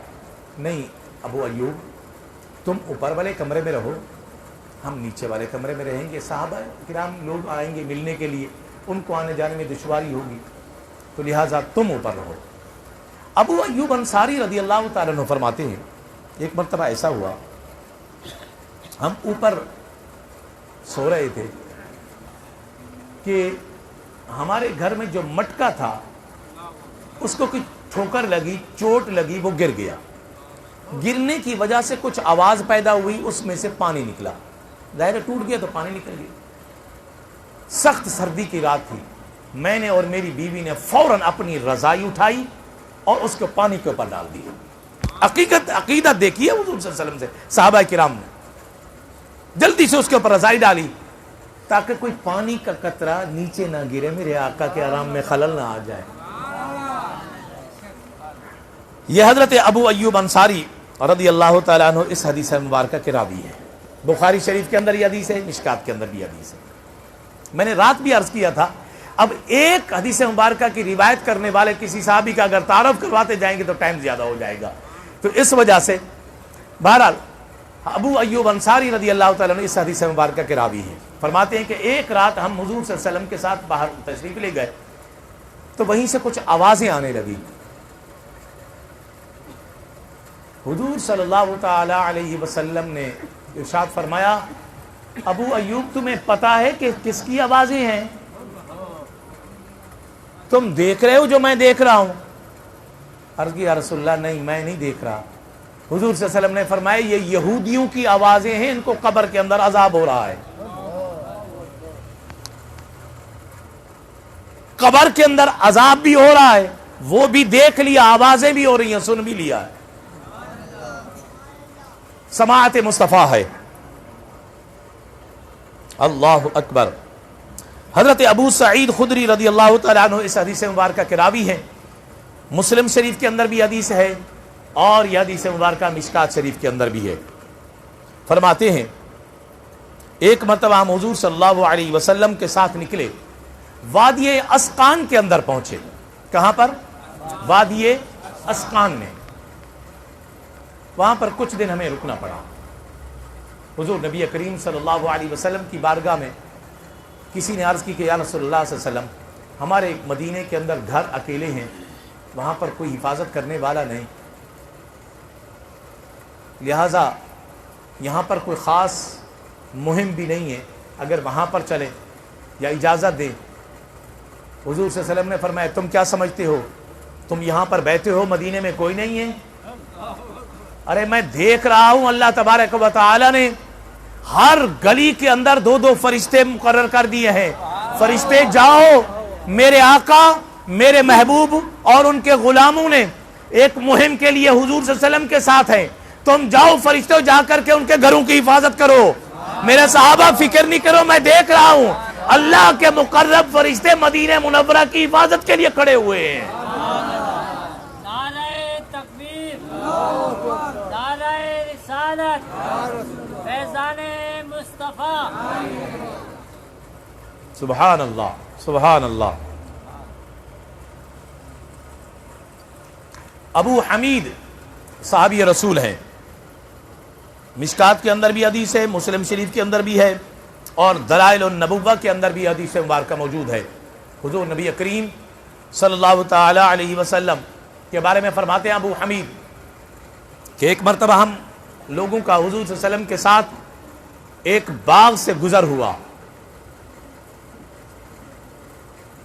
نہیں ابو ایوب تم اوپر والے کمرے میں رہو, ہم نیچے والے کمرے میں رہیں گے. صحابہ کرام لوگ آئیں گے ملنے کے لیے, ان کو آنے جانے میں دشواری ہوگی, تو لہٰذا تم اوپر رہو. ابو ایوب انصاری رضی اللہ تعالیٰ عنہ فرماتے ہیں ایک مرتبہ ایسا ہوا, ہم اوپر سو رہے تھے کہ ہمارے گھر میں جو مٹکا تھا اس کو کوئی ٹھوکر لگی, چوٹ لگی, وہ گر گیا. گرنے کی وجہ سے کچھ آواز پیدا ہوئی, اس میں سے پانی نکلا. ظاہر ٹوٹ گیا تو پانی نکل گیا. سخت سردی کی رات تھی, میں نے اور میری بیوی نے فوراً اپنی رضائی اٹھائی اور اس کو پانی کے اوپر ڈال دیا. عقیدت دیکھیے حضور صلی اللہ علیہ وسلم سے. صحابہ کرام نے جلدی سے اس کے اوپر رضائی ڈالی تاکہ کوئی پانی کا قطرہ نیچے نہ گرے, میرے آقا کے آرام میں خلل نہ آ جائے. یہ حضرت ابو ایوب انصاری رضی اللہ تعالیٰ عنہ اس حدیث مبارکہ کے راوی ہے. بخاری شریف کے اندر یہ حدیث ہے, مشکات کے اندر بھی حدیث ہے. میں نے رات بھی عرض کیا تھا, اب ایک حدیث مبارکہ کی روایت کرنے والے کسی صحابی کا اگر تعارف کرواتے جائیں گے تو ٹائم زیادہ ہو جائے گا. تو اس وجہ سے بہرحال ابو ایوب انصاری رضی اللہ تعالیٰ عنہ اس حدیث مبارکہ کے راوی ہیں. فرماتے ہیں کہ ایک رات ہم حضور صلی اللہ علیہ وسلم کے ساتھ باہر تشریف لے گئے تو وہیں سے کچھ آوازیں آنے لگی. حضور صلی اللہ تعالی علیہ وسلم نے ارشاد فرمایا ابو ایوب تمہیں پتا ہے کہ کس کی آوازیں ہیں؟ تم دیکھ رہے ہو جو میں دیکھ رہا ہوں؟ عرض کی یا رسول اللہ نہیں میں نہیں دیکھ رہا. حضور صلی اللہ علیہ وسلم نے فرمایا یہ یہودیوں کی آوازیں ہیں, ان کو قبر کے اندر عذاب ہو رہا ہے. قبر کے اندر عذاب بھی ہو رہا ہے, وہ بھی دیکھ لیا, آوازیں بھی ہو رہی ہیں, سن بھی لیا ہے. سماعت مصطفیٰ ہے. اللہ اکبر. حضرت ابو سعید خدری رضی اللہ تعالیٰ عنہ اس حدیث مبارکہ کے راوی ہیں. مسلم شریف کے اندر بھی حدیث ہے اور یہ حدیث مبارکہ مشکات شریف کے اندر بھی ہے. فرماتے ہیں ایک مرتبہ ہم حضور صلی اللہ علیہ وسلم کے ساتھ نکلے, وادی اسقان کے اندر پہنچے. کہاں پر؟ وادی اسقان میں. وہاں پر کچھ دن ہمیں رکنا پڑا. حضور نبی کریم صلی اللہ علیہ وسلم کی بارگاہ میں کسی نے عرض کی کہ یا رسول اللہ صلی اللہ علیہ وسلم ہمارے مدینے کے اندر گھر اکیلے ہیں, وہاں پر کوئی حفاظت کرنے والا نہیں, لہذا یہاں پر کوئی خاص مہم بھی نہیں ہے, اگر وہاں پر چلیں یا اجازت دیں. حضور صلی اللہ علیہ وسلم نے فرمایا تم کیا سمجھتے ہو, تم یہاں پر بیٹھے ہو, مدینے میں کوئی نہیں ہے؟ ارے میں دیکھ رہا ہوں اللہ تبارک و تعالی نے ہر گلی کے اندر 2 فرشتے مقرر کر دیے ہیں. فرشتے جاؤ, میرے آقا میرے محبوب اور ان کے غلاموں نے ایک مہم کے لیے حضور صلی اللہ علیہ وسلم کے ساتھ ہیں, تم جاؤ فرشتوں جا کر کے ان کے گھروں کی حفاظت کرو. میرے صحابہ فکر نہیں کرو, میں دیکھ رہا ہوں اللہ کے مقرب فرشتے مدینہ منورہ کی حفاظت کے لیے کھڑے ہوئے ہیں. نعرہ تکبیر, نعرہ رسالت, فیضان مصطفیٰ. سبحان اللہ سبحان اللہ. ابو حمید صحابی رسول ہیں, مشکات کے اندر بھی حدیث ہے, مسلم شریف کے اندر بھی ہے, اور دلائل النبوہ کے اندر بھی حدیث مبارکہ موجود ہے. حضور نبی کریم صلی اللہ تعالی علیہ وسلم کے بارے میں فرماتے ہیں ابو حمید کہ ایک مرتبہ ہم لوگوں کا حضور صلی اللہ علیہ وسلم کے ساتھ ایک باغ سے گزر ہوا,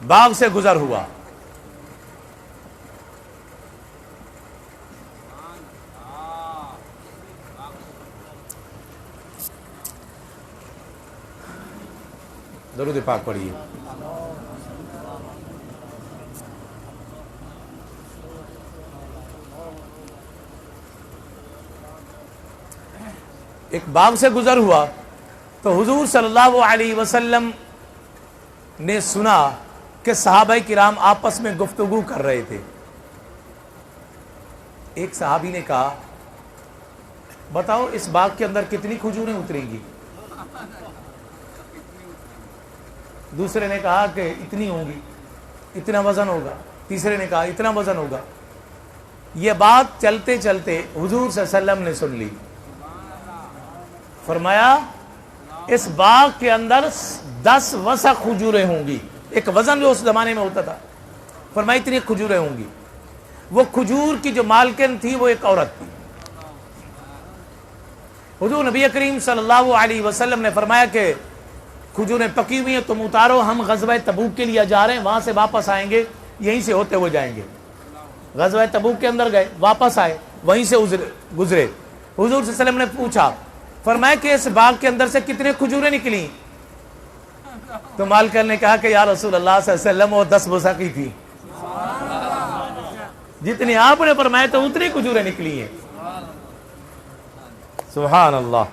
باغ سے گزر ہوا. درود پاک پڑھیے. ایک باغ سے گزر ہوا تو حضور صلی اللہ علیہ وسلم نے سنا کہ صحابہ کرام آپس میں گفتگو کر رہے تھے. ایک صحابی نے کہا بتاؤ اس باغ کے اندر کتنی کھجوریں اتریں گی؟ دوسرے نے کہا کہ اتنی ہوں گی, اتنا وزن ہوگا. تیسرے نے کہا اتنا وزن ہوگا. یہ بات چلتے چلتے حضور صلی اللہ علیہ وسلم نے سن لی. فرمایا اس باغ کے اندر 10 وسق کھجوریں ہوں گی. ایک وزن جو اس زمانے میں ہوتا تھا, فرمایا اتنی کھجوریں ہوں گی. وہ کھجور کی جو مالکن تھی وہ ایک عورت تھی. حضور نبی کریم صلی اللہ علیہ وسلم نے فرمایا کہ کھجوریں پکی ہوئی ہیں, تم اتارو, ہم غزوہ تبوک کے لیے جا رہے ہیں, وہاں سے واپس آئیں گے, یہیں سے ہوتے ہوئے جائیں گے. غزوہ تبوک کے اندر گئے, واپس آئے, وہیں سے گزرے. حضور صلی اللہ علیہ وسلم نے پوچھا, فرمایا کہ اس باغ کے اندر سے کتنے کھجوریں نکلی؟ تو مالکن نے کہا کہ یا رسول اللہ صلی اللہ علیہ وسلم وہ 10 وسق ہی تھی. جتنی آپ نے فرمایا تو اتنی کھجوریں نکلی ہیں. سبحان اللہ.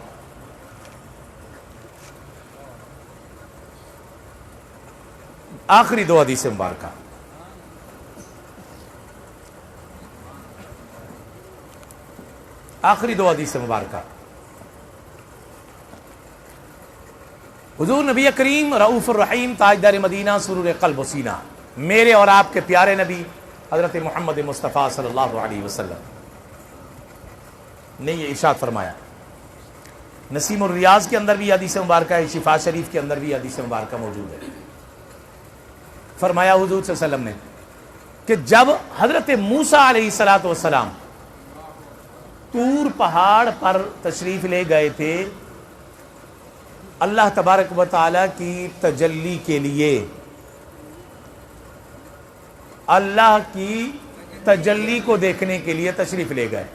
آخری 2 حدیث مبارکہ. آخری 2 حدیث مبارکہ. حضور نبی کریم رؤوف الرحیم تاجدار مدینہ سرور قلب و سینہ, میرے اور آپ کے پیارے نبی حضرت محمد مصطفیٰ صلی اللہ علیہ وسلم نے یہ ارشاد فرمایا. نسیم الریاض کے اندر بھی حدیث مبارکہ ہے, شفا شریف کے اندر بھی حدیث مبارکہ موجود ہے. فرمایا حضور صلی اللہ علیہ وسلم نے کہ جب حضرت موسیٰ علیہ السلام طور پہاڑ پر تشریف لے گئے تھے اللہ تبارک و تعالی کی تجلی کے لیے, اللہ کی تجلی کو دیکھنے کے لیے تشریف لے گئے.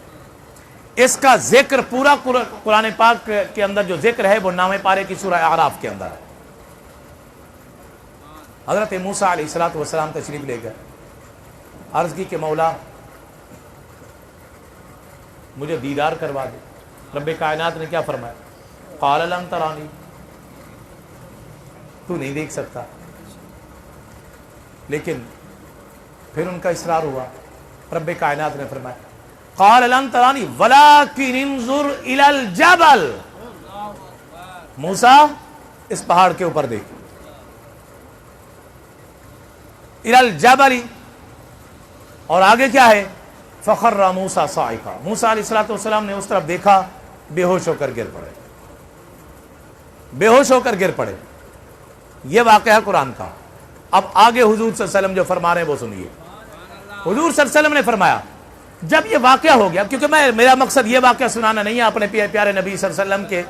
اس کا ذکر پورا قرآن پاک کے اندر جو ذکر ہے وہ 9 پارے کی سورہ اعراف کے اندر ہے. حضرت موسیٰ علیہ السلام تشریف لے گئے, عرض کی کہ مولا مجھے دیدار کروا دے. رب کائنات نے کیا فرمایا؟ قال لن ترانی, تو نہیں دیکھ سکتا. لیکن پھر ان کا اصرار ہوا. رب کائنات نے فرمایا قال لن ترانی ولکن انظر الی الجبل, موسیٰ اس پہاڑ کے اوپر دیکھ. الی الجبل اور آگے کیا ہے؟ فخر موسیٰ صاعقا، موسیٰ علیہ السلام نے اس طرف دیکھا، بے ہوش ہو کر گر پڑے، بے ہوش ہو کر گر پڑے. یہ واقعہ قرآن کا. اب آگے حضور صلی اللہ علیہ وسلم جو فرما رہے ہیں وہ سنیے. حضور صلی اللہ علیہ وسلم نے فرمایا جب یہ واقعہ ہو گیا، کیونکہ میرا مقصد یہ واقعہ سنانا نہیں ہے اپنے پیارے نبی صلی اللہ علیہ وسلم کے.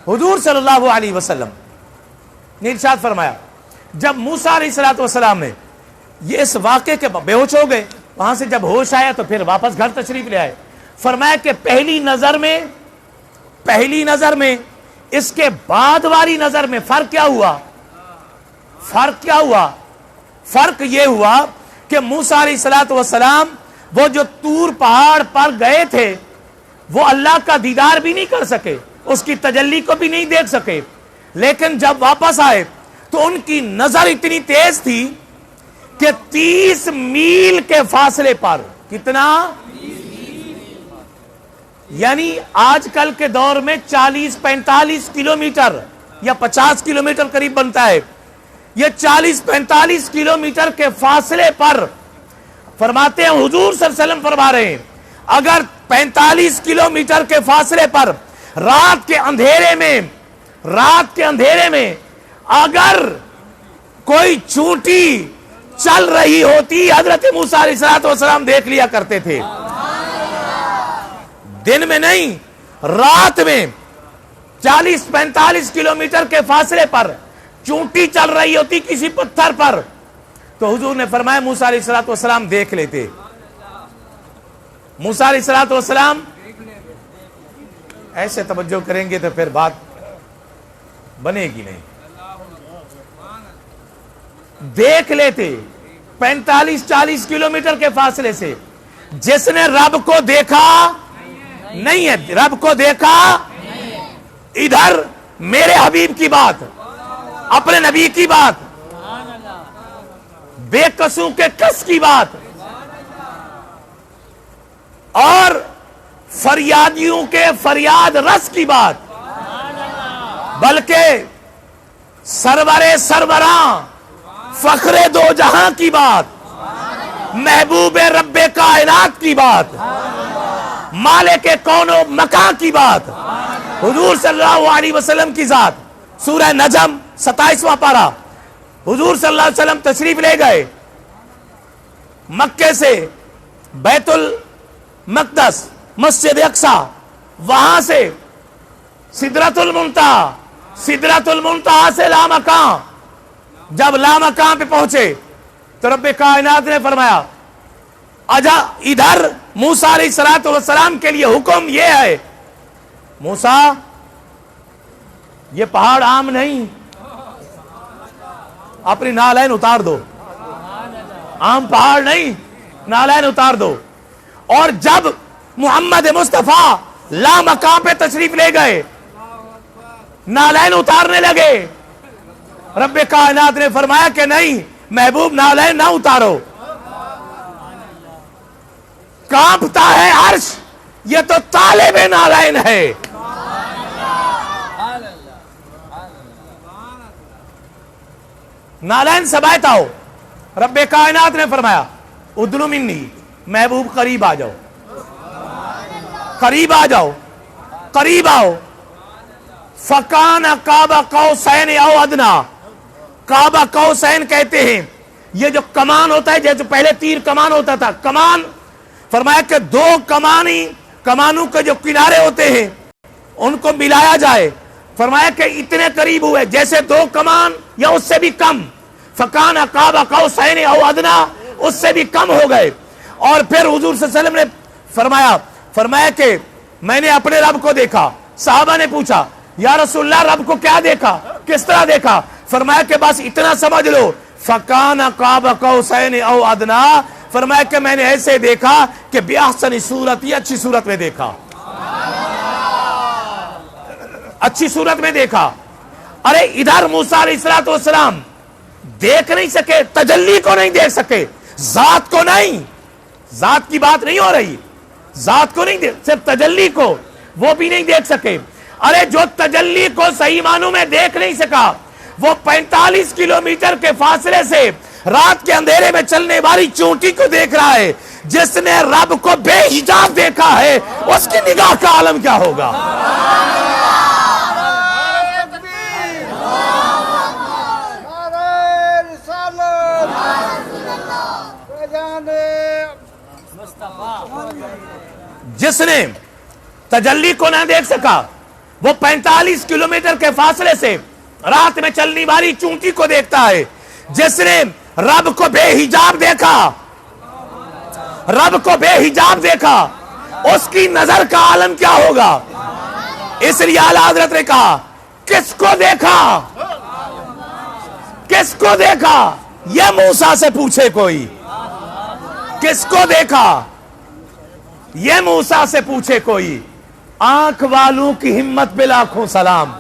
حضور صلی اللہ علیہ وسلم نے ارشاد فرمایا جب موسیٰ علیہ السلام نے یہ اس واقعے کے بے ہوش ہو گئے، وہاں سے جب ہوش آیا تو پھر واپس گھر تشریف لے آئے. فرمایا کہ پہلی نظر میں اس کے بعد والی نظر میں فرق کیا ہوا؟ فرق یہ ہوا کہ موسیٰ علیہ السلام وہ جو طور پہاڑ پر گئے تھے وہ اللہ کا دیدار بھی نہیں کر سکے، اس کی تجلی کو بھی نہیں دیکھ سکے. لیکن جب واپس آئے تو ان کی نظر اتنی تیز تھی کہ 30 میل کے فاصلے پر، کتنا؟ یعنی آج کل کے دور میں 40-45 کلومیٹر یا 50 کلومیٹر قریب بنتا ہے. یہ 40-45 کلومیٹر کے فاصلے پر فرماتے ہیں، حضور صلی اللہ علیہ وسلم فرما رہے ہیں اگر 45 کلومیٹر کے فاصلے پر رات کے اندھیرے میں اگر کوئی چونٹی چل رہی ہوتی، حضرت موسیٰ علیہ السلام دیکھ لیا کرتے تھے. دن میں نہیں، رات میں 40-45 کلومیٹر کے فاصلے پر چونٹی چل رہی ہوتی کسی پتھر پر تو حضور نے فرمایا موسیٰ علیہ السلام دیکھ لیتے. موسیٰ علیہ السلام ایسے توجہ کریں گے تو پھر بات بنے گی نہیں. دیکھ لیتے 45-40 کلومیٹر کے فاصلے سے. جس نے رب کو دیکھا نہیں ہے، رب کو دیکھا ادھر میرے حبیب کی بات، اپنے نبی کی بات، بے قصوں کے قص کی بات، اور فریادیوں کے فریاد رس کی بات، بلکہ سروراں فخر دو جہاں کی بات، محبوب رب کائنات کی بات، مالک کون و مکان کی بات، حضور صلی اللہ علیہ وسلم کی ذات. سورہ نجم 27واں پارہ. حضور صلی اللہ علیہ وسلم تشریف لے گئے مکے سے بیت المقدس، مسجد اقصی، وہاں سے سدرۃ المنتہا سے لامکان. جب لامکان پہ پہنچے تو رب کائنات نے فرمایا اجا ادھر موسیٰ علیہ السلام کے لیے حکم یہ ہے، موسیٰ یہ پہاڑ عام نہیں، اپنی نالین اتار دو، عام پہاڑ نہیں، نالین اتار دو. اور جب محمد مصطفیٰ لامکان پہ تشریف لے گئے، نالین اتارنے لگے، رب کائنات نے فرمایا کہ نہیں محبوب نالین نہ اتارو، کانپتا ہے عرش، یہ تو طالب نالین ہے. نالین سبایت آؤ. رب کائنات نے فرمایا ادنو منی، محبوب قریب آ جاؤ، قریب آ جاؤ، قریب آؤ. فکان قاب قوسین او ادنا. قاب قوسین کہتے ہیں یہ جو کمان ہوتا ہے، جیسے پہلے تیر کمان ہوتا تھا، کمان فرمایا کہ دو کمانوں کے جو کنارے ہوتے ہیں ان کو ملایا جائے. فرمایا کہ اتنے قریب ہوئے جیسے دو کمان یا اس سے بھی کم. فکان قاب قوسین او ادنا، اس سے بھی کم ہو گئے. اور پھر حضور صلی اللہ علیہ وسلم نے فرمایا کہ میں نے اپنے رب کو دیکھا. صحابہ نے پوچھا یا رسول اللہ رب کو کیا دیکھا، کس طرح دیکھا؟ فرمایا کہ بس اتنا سمجھ لو، فکان قاب قوسین او ادنا. فرمایا کہ میں نے ایسے دیکھا کہ بِأَحْسَنِ صورت، یہ اچھی صورت میں دیکھا، اچھی صورت میں دیکھا. ارے ادھر موسیٰ علیہ السلام دیکھ نہیں سکے، تجلی کو نہیں دیکھ سکے، ذات کو نہیں، ذات کی بات نہیں ہو رہی، ذات کو نہیں دیکھ، صرف تجلی کو وہ بھی نہیں دیکھ سکے. ارے جو تجلی کو صحیح معنوں میں دیکھ نہیں سکا، وہ 45 کلومیٹر کے فاصلے سے رات کے اندھیرے میں چلنے والی چونٹی کو دیکھ رہا ہے، جس نے رب کو بے حجاب دیکھا ہے اس کی نگاہ کا عالم کیا ہوگا؟ جس نے تجلی کو نہ دیکھ سکا وہ 45 کلومیٹر کے فاصلے سے رات میں چلنے والی چونٹی کو دیکھتا ہے۔ جس نے رب کو بے حجاب دیکھا، رب کو بے حجاب دیکھا، اس کی نظر کا عالم کیا ہوگا؟ اس لیے اعلیٰ حضرت نے کہا کس کو دیکھا، کس کو دیکھا؟ یہ موسیٰ سے پوچھے کوئی، کس کو دیکھا؟ یہ موسیٰ سے پوچھے کوئی۔ آنکھ والوں کی ہمت پہ لاکھوں سلام،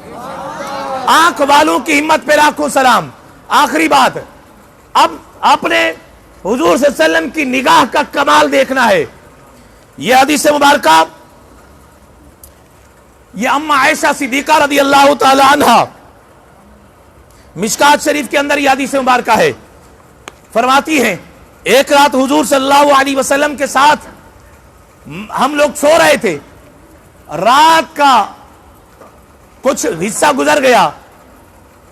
آنکھ والوں کی ہمت پہ لاکھوں سلام۔ آخری بات، اب اپنے حضور صلی اللہ علیہ وسلم کی نگاہ کا کمال دیکھنا ہے۔ یہ حدیث مبارکہ یہ اماں عائشہ صدیقہ رضی اللہ تعالی عنہ، مشکات شریف کے اندر یہ حدیث مبارکہ ہے، فرماتی ہیں ایک رات حضور صلی اللہ علیہ وسلم کے ساتھ ہم لوگ سو رہے تھے، رات کا کچھ حصہ گزر گیا،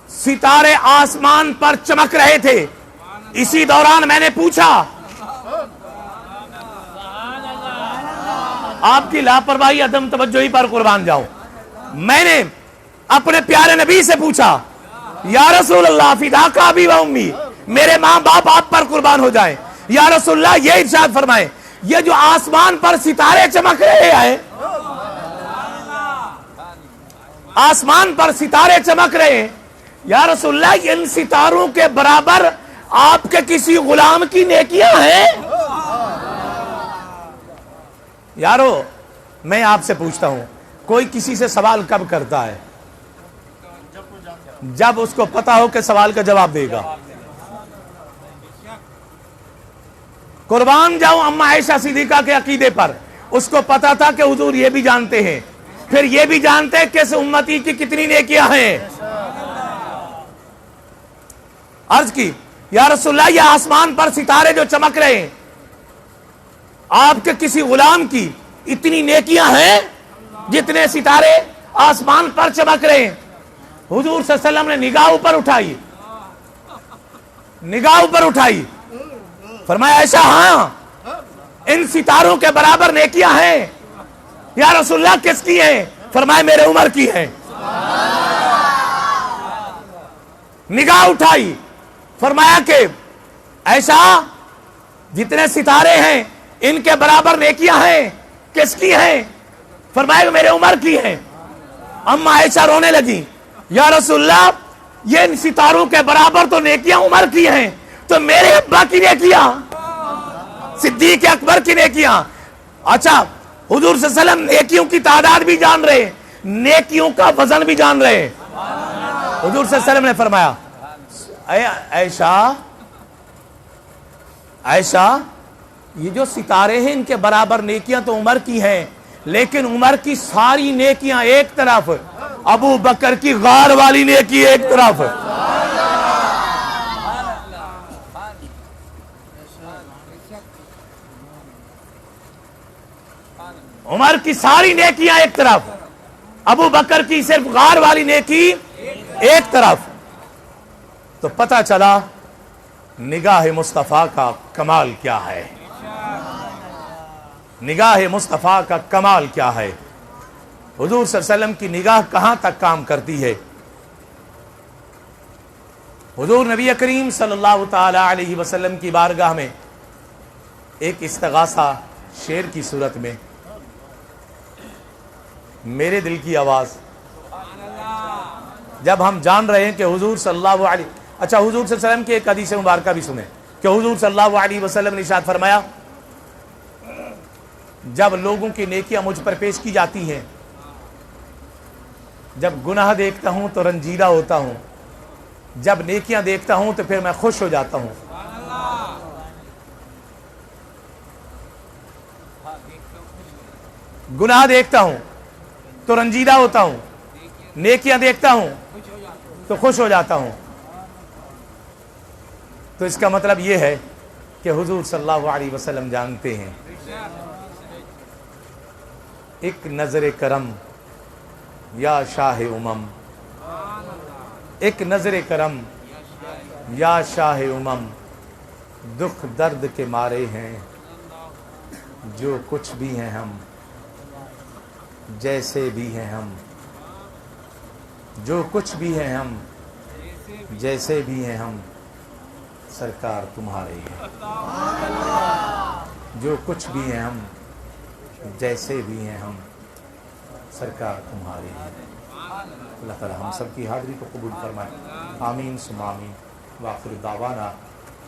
ستارے آسمان پر چمک رہے تھے۔ اسی دوران میں نے پوچھا، آپ کی لاپرواہی عدم توجہی پر قربان جاؤں، میں نے اپنے پیارے نبی سے پوچھا یا رسول اللہ فداک ابی و امی، میرے ماں باپ آپ پر قربان ہو جائیں، یا رسول اللہ یہ ارشاد فرمائیں یہ جو آسمان پر ستارے چمک رہے ہیں، آسمان پر ستارے چمک رہے ہیں، یا رسول اللہ ان ستاروں کے برابر آپ کے کسی غلام کی نیکیاں ہیں؟ یارو میں آپ سے پوچھتا ہوں، کوئی کسی سے سوال کب کرتا ہے؟ جب اس کو پتا ہو کہ سوال کا جواب دے گا۔ قربان جاؤں اماں عائشہ صدیقہ کے عقیدے پر، اس کو پتا تھا کہ حضور یہ بھی جانتے ہیں، پھر یہ بھی جانتے ہیں کہ اس امتی کی کتنی نیکیاں ہیں۔ عرض کی یا رسول اللہ یہ آسمان پر ستارے جو چمک رہے ہیں، آپ کے کسی غلام کی اتنی نیکیاں ہیں جتنے ستارے آسمان پر چمک رہے ہیں؟ حضور صلی اللہ علیہ وسلم نے نگاہ اوپر اٹھائی، نگاہ اوپر اٹھائی، فرمایا ایسا ہاں ان ستاروں کے برابر نیکیاں ہیں۔ یا رسول اللہ کس کی ہیں؟ فرمایا میرے عمر کی ہیں۔ نگاہ اٹھائی، فرمایا کہ ایسا جتنے ستارے ہیں ان کے برابر نیکیاں ہیں، کس کی ہیں؟ فرمایا میرے عمر کی ہیں۔ اماں عائشہ رونے لگی، یا رسول اللہ یہ ان ستاروں کے برابر تو نیکیاں عمر کی ہیں، تو میرے ابا کی نیکیاں، صدیق اکبر کی نیکیاں۔ اچھا حضور صلی اللہ علیہ وسلم نیکیوں کی تعداد بھی جان رہے، نیکیوں کا وزن بھی جان رہے۔ حضور صلی اللہ علیہ وسلم نے فرمایا عائشہ، عائشہ یہ جو ستارے ہیں ان کے برابر نیکیاں تو عمر کی ہیں، لیکن عمر کی ساری نیکیاں ایک طرف، ابو بکر کی غار والی نیکی ایک طرف۔ عمر کی ساری نیکیاں ایک طرف، ابو بکر کی صرف غار والی نیکی ایک طرف۔ تو پتہ چلا نگاہ مصطفیٰ کا کمال کیا ہے، نگاہ مصطفیٰ کا کمال کیا ہے، حضور صلی اللہ علیہ وسلم کی نگاہ کہاں تک کام کرتی ہے۔ حضور نبی کریم صلی اللہ تعالی علیہ وسلم کی بارگاہ میں ایک استغاثہ شعر کی صورت میں، میرے دل کی آواز، جب ہم جان رہے ہیں کہ حضور صلی اللہ علیہ، اچھا حضور صلی اللہ علیہ وسلم کی ایک حدیث مبارکہ بھی سنیں کہ حضور صلی اللہ علیہ وسلم نے ارشاد فرمایا جب لوگوں کی نیکیاں مجھ پر پیش کی جاتی ہیں، جب گناہ دیکھتا ہوں تو رنجیدہ ہوتا ہوں، جب نیکیاں دیکھتا ہوں تو پھر میں خوش ہو جاتا ہوں۔ گناہ دیکھتا ہوں تو رنجیدہ ہوتا ہوں، نیکیاں دیکھتا ہوں تو خوش ہو جاتا ہوں۔ تو اس کا مطلب یہ ہے کہ حضور صلی اللہ علیہ وسلم جانتے ہیں ایک نظر کرم یا شاہ امم، ایک نظر کرم یا شاہ امم، دکھ درد کے مارے ہیں جو کچھ بھی ہیں ہم، جیسے بھی ہیں ہم، جو کچھ بھی ہیں ہم، جیسے بھی ہیں ہم، سرکار تمہارے ہیں، جو کچھ بھی ہیں ہم، جیسے بھی ہیں ہم، سرکار تمہارے ہیں۔ اللہ تعالی ہم سب کی حاضری کو قبول فرمائے، آمین ثم آمین۔ وآخر دعوانا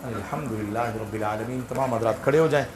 الحمدللہ رب العالمین۔ تمام حضرات کھڑے ہو جائیں۔